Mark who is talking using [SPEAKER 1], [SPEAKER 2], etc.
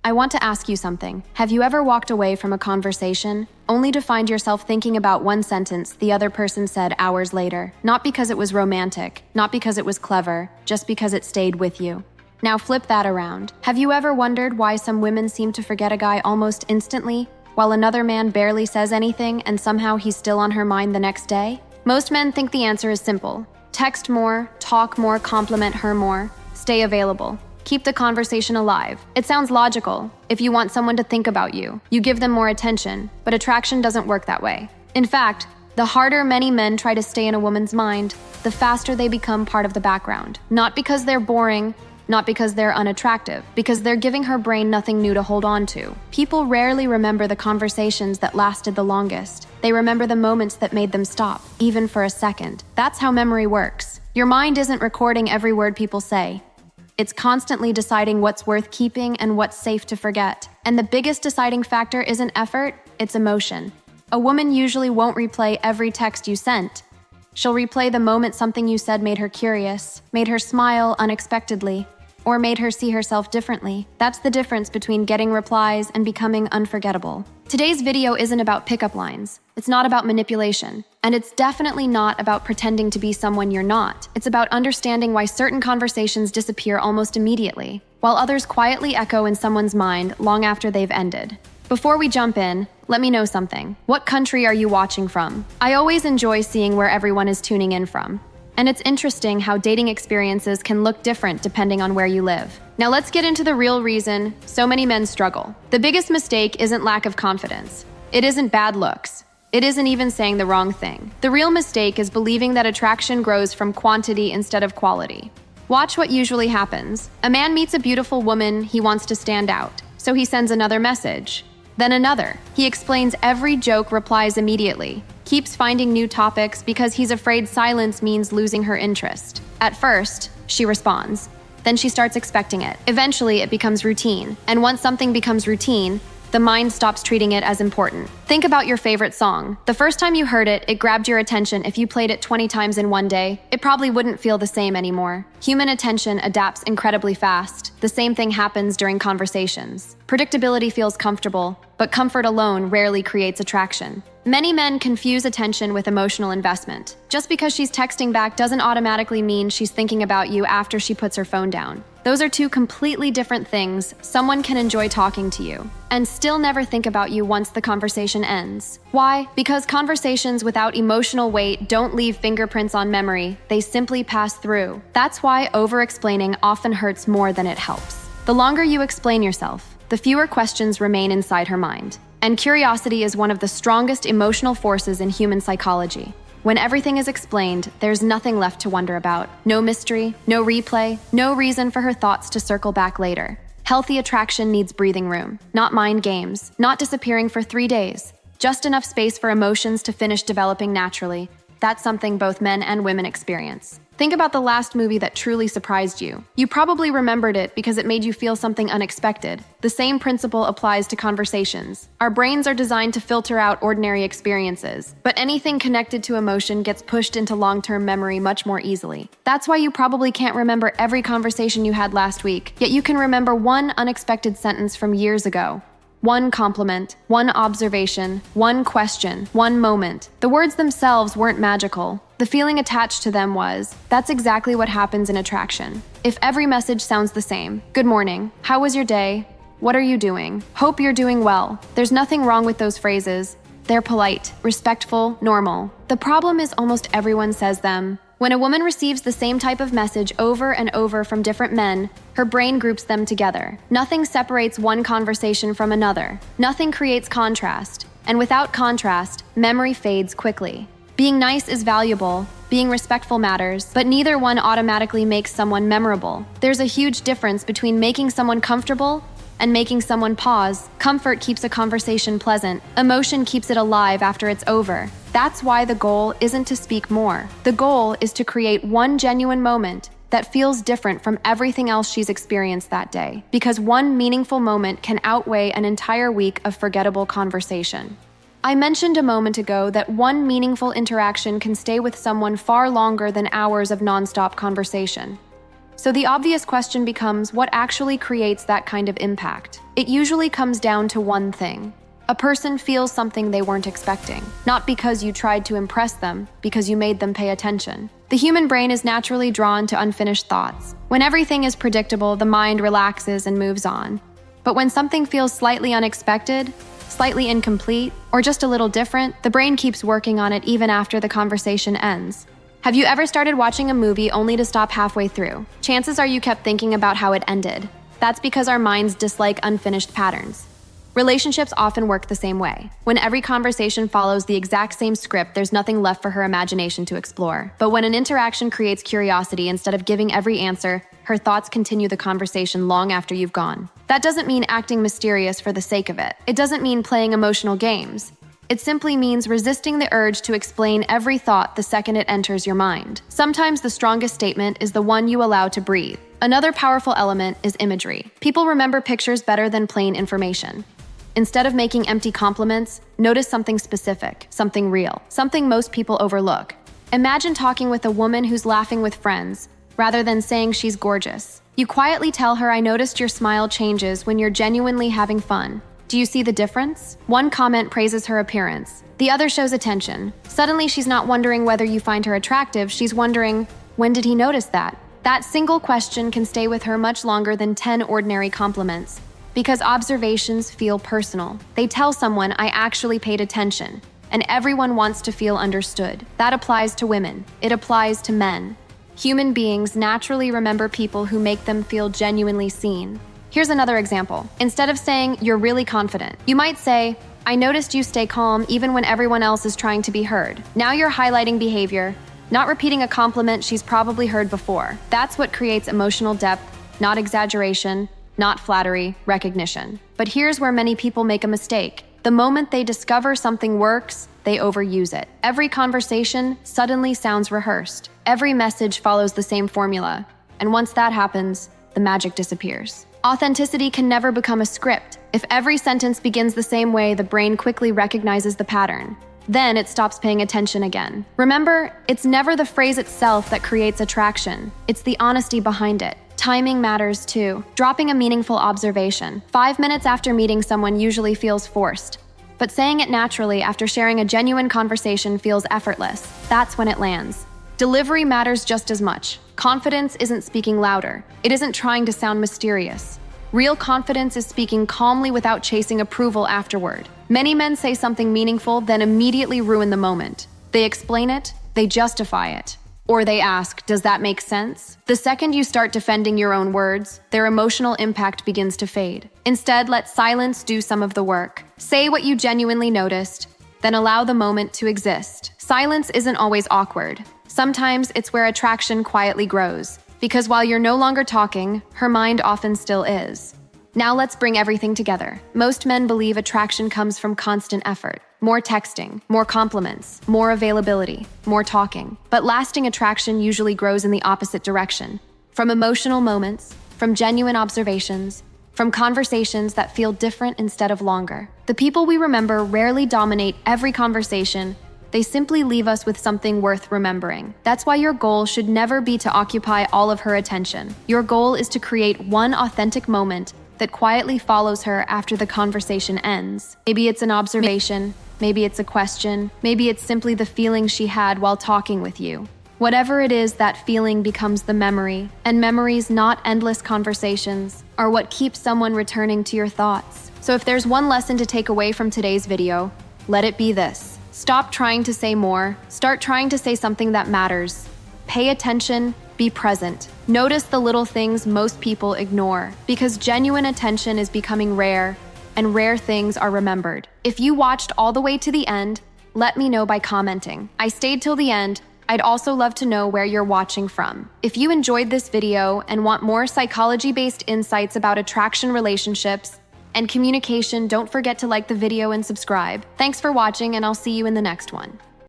[SPEAKER 1] I want to ask you something. Have you ever walked away from a conversation only to find yourself thinking about one sentence the other person said hours later? Not because it was romantic, not because it was clever, just because it stayed with you. Now flip that around. Have you ever wondered why some women seem to forget a guy almost instantly, while another man barely says anything and somehow he's still on her mind the next day? Most men think the answer is simple. Text more, talk more, compliment her more, stay available. Keep the conversation alive. It sounds logical. If you want someone to think about you, you give them more attention, but attraction doesn't work that way. In fact, the harder many men try to stay in a woman's mind, the faster they become part of the background. Not because they're boring, not because they're unattractive, because they're giving her brain nothing new to hold on to. People rarely remember the conversations that lasted the longest. They remember the moments that made them stop, even for a second. That's how memory works. Your mind isn't recording every word people say. It's constantly deciding what's worth keeping and what's safe to forget. And the biggest deciding factor isn't effort, it's emotion. A woman usually won't replay every text you sent. She'll replay the moment something you said made her curious, made her smile unexpectedly, or made her see herself differently. That's the difference between getting replies and becoming unforgettable. Today's video isn't about pickup lines. It's not about manipulation. And it's definitely not about pretending to be someone you're not. It's about understanding why certain conversations disappear almost immediately, while others quietly echo in someone's mind long after they've ended. Before we jump in, let me know something. What country are you watching from? I always enjoy seeing where everyone is tuning in from. And it's interesting how dating experiences can look different depending on where you live. Now let's get into the real reason so many men struggle. The biggest mistake isn't lack of confidence. It isn't bad looks. It isn't even saying the wrong thing. The real mistake is believing that attraction grows from quantity instead of quality. Watch what usually happens. A man meets a beautiful woman he wants to stand out, so he sends another message. Then another. He explains every joke, replies immediately, keeps finding new topics because he's afraid silence means losing her interest. At first, she responds. Then she starts expecting it. Eventually, it becomes routine. And once something becomes routine, the mind stops treating it as important. Think about your favorite song. The first time you heard it, it grabbed your attention. If you played it 20 times in one day, it probably wouldn't feel the same anymore. Human attention adapts incredibly fast. The same thing happens during conversations. Predictability feels comfortable, but comfort alone rarely creates attraction. Many men confuse attention with emotional investment. Just because she's texting back doesn't automatically mean she's thinking about you after she puts her phone down. Those are two completely different things. Someone can enjoy talking to you and still never think about you once the conversation ends. Why? Because conversations without emotional weight don't leave fingerprints on memory. They simply pass through. That's why over-explaining often hurts more than it helps. The longer you explain yourself, the fewer questions remain inside her mind. And curiosity is one of the strongest emotional forces in human psychology. When everything is explained, there's nothing left to wonder about. No mystery, no replay, no reason for her thoughts to circle back later. Healthy attraction needs breathing room, not mind games, not disappearing for 3 days. Just enough space for emotions to finish developing naturally. That's something both men and women experience. Think about the last movie that truly surprised you. You probably remembered it because it made you feel something unexpected. The same principle applies to conversations. Our brains are designed to filter out ordinary experiences, but anything connected to emotion gets pushed into long-term memory much more easily. That's why you probably can't remember every conversation you had last week, yet you can remember one unexpected sentence from years ago. One compliment, one observation, one question, one moment. The words themselves weren't magical. The feeling attached to them was. That's exactly what happens in attraction. If every message sounds the same, good morning, how was your day, what are you doing, hope you're doing well, there's nothing wrong with those phrases. They're polite, respectful, normal. The problem is almost everyone says them. When a woman receives the same type of message over and over from different men, her brain groups them together. Nothing separates one conversation from another. Nothing creates contrast. And without contrast, memory fades quickly. Being nice is valuable, being respectful matters, but neither one automatically makes someone memorable. There's a huge difference between making someone comfortable and making someone pause. Comfort keeps a conversation pleasant. Emotion keeps it alive after it's over. That's why the goal isn't to speak more. The goal is to create one genuine moment that feels different from everything else she's experienced that day, because one meaningful moment can outweigh an entire week of forgettable conversation. I mentioned a moment ago that one meaningful interaction can stay with someone far longer than hours of nonstop conversation. So the obvious question becomes, what actually creates that kind of impact? It usually comes down to one thing. A person feels something they weren't expecting, not because you tried to impress them, because you made them pay attention. The human brain is naturally drawn to unfinished thoughts. When everything is predictable, the mind relaxes and moves on. But when something feels slightly unexpected, slightly incomplete, or just a little different, the brain keeps working on it even after the conversation ends. Have you ever started watching a movie only to stop halfway through? Chances are you kept thinking about how it ended. That's because our minds dislike unfinished patterns. Relationships often work the same way. When every conversation follows the exact same script, there's nothing left for her imagination to explore. But when an interaction creates curiosity, instead of giving every answer, her thoughts continue the conversation long after you've gone. That doesn't mean acting mysterious for the sake of it. It doesn't mean playing emotional games. It simply means resisting the urge to explain every thought the second it enters your mind. Sometimes the strongest statement is the one you allow to breathe. Another powerful element is imagery. People remember pictures better than plain information. Instead of making empty compliments, notice something specific, something real, something most people overlook. Imagine talking with a woman who's laughing with friends, rather than saying she's gorgeous. You quietly tell her, "I noticed your smile changes when you're genuinely having fun." Do you see the difference? One comment praises her appearance. The other shows attention. Suddenly, she's not wondering whether you find her attractive, she's wondering, when did he notice that? That single question can stay with her much longer than 10 ordinary compliments. Because observations feel personal. They tell someone, "I actually paid attention," and everyone wants to feel understood. That applies to women. It applies to men. Human beings naturally remember people who make them feel genuinely seen. Here's another example. Instead of saying, "You're really confident," you might say, "I noticed you stay calm even when everyone else is trying to be heard." Now you're highlighting behavior, not repeating a compliment she's probably heard before. That's what creates emotional depth, not exaggeration, not flattery, recognition. But here's where many people make a mistake. The moment they discover something works, they overuse it. Every conversation suddenly sounds rehearsed. Every message follows the same formula. And once that happens, the magic disappears. Authenticity can never become a script. If every sentence begins the same way, the brain quickly recognizes the pattern. Then it stops paying attention again. Remember, it's never the phrase itself that creates attraction. It's the honesty behind it. Timing matters too. Dropping a meaningful observation 5 minutes after meeting someone usually feels forced. But saying it naturally after sharing a genuine conversation feels effortless. That's when it lands. Delivery matters just as much. Confidence isn't speaking louder. It isn't trying to sound mysterious. Real confidence is speaking calmly without chasing approval afterward. Many men say something meaningful, then immediately ruin the moment. They explain it, they justify it. Or they ask, "Does that make sense?" The second you start defending your own words, their emotional impact begins to fade. Instead, let silence do some of the work. Say what you genuinely noticed, then allow the moment to exist. Silence isn't always awkward. Sometimes it's where attraction quietly grows. Because while you're no longer talking, her mind often still is. Now let's bring everything together. Most men believe attraction comes from constant effort. More texting, more compliments, more availability, more talking. But lasting attraction usually grows in the opposite direction. From emotional moments, from genuine observations, from conversations that feel different instead of longer. The people we remember rarely dominate every conversation. They simply leave us with something worth remembering. That's why your goal should never be to occupy all of her attention. Your goal is to create one authentic moment that quietly follows her after the conversation ends. Maybe it's an observation, maybe it's a question, maybe it's simply the feeling she had while talking with you. Whatever it is, that feeling becomes the memory, and memories, not endless conversations, are what keeps someone returning to your thoughts. So if there's one lesson to take away from today's video, let it be this. Stop trying to say more, start trying to say something that matters. Pay attention, be present. Notice the little things most people ignore, because genuine attention is becoming rare, and rare things are remembered. If you watched all the way to the end, let me know by commenting. I stayed till the end. I'd also love to know where you're watching from. If you enjoyed this video and want more psychology-based insights about attraction, relationships, and communication, don't forget to like the video and subscribe. Thanks for watching, and I'll see you in the next one.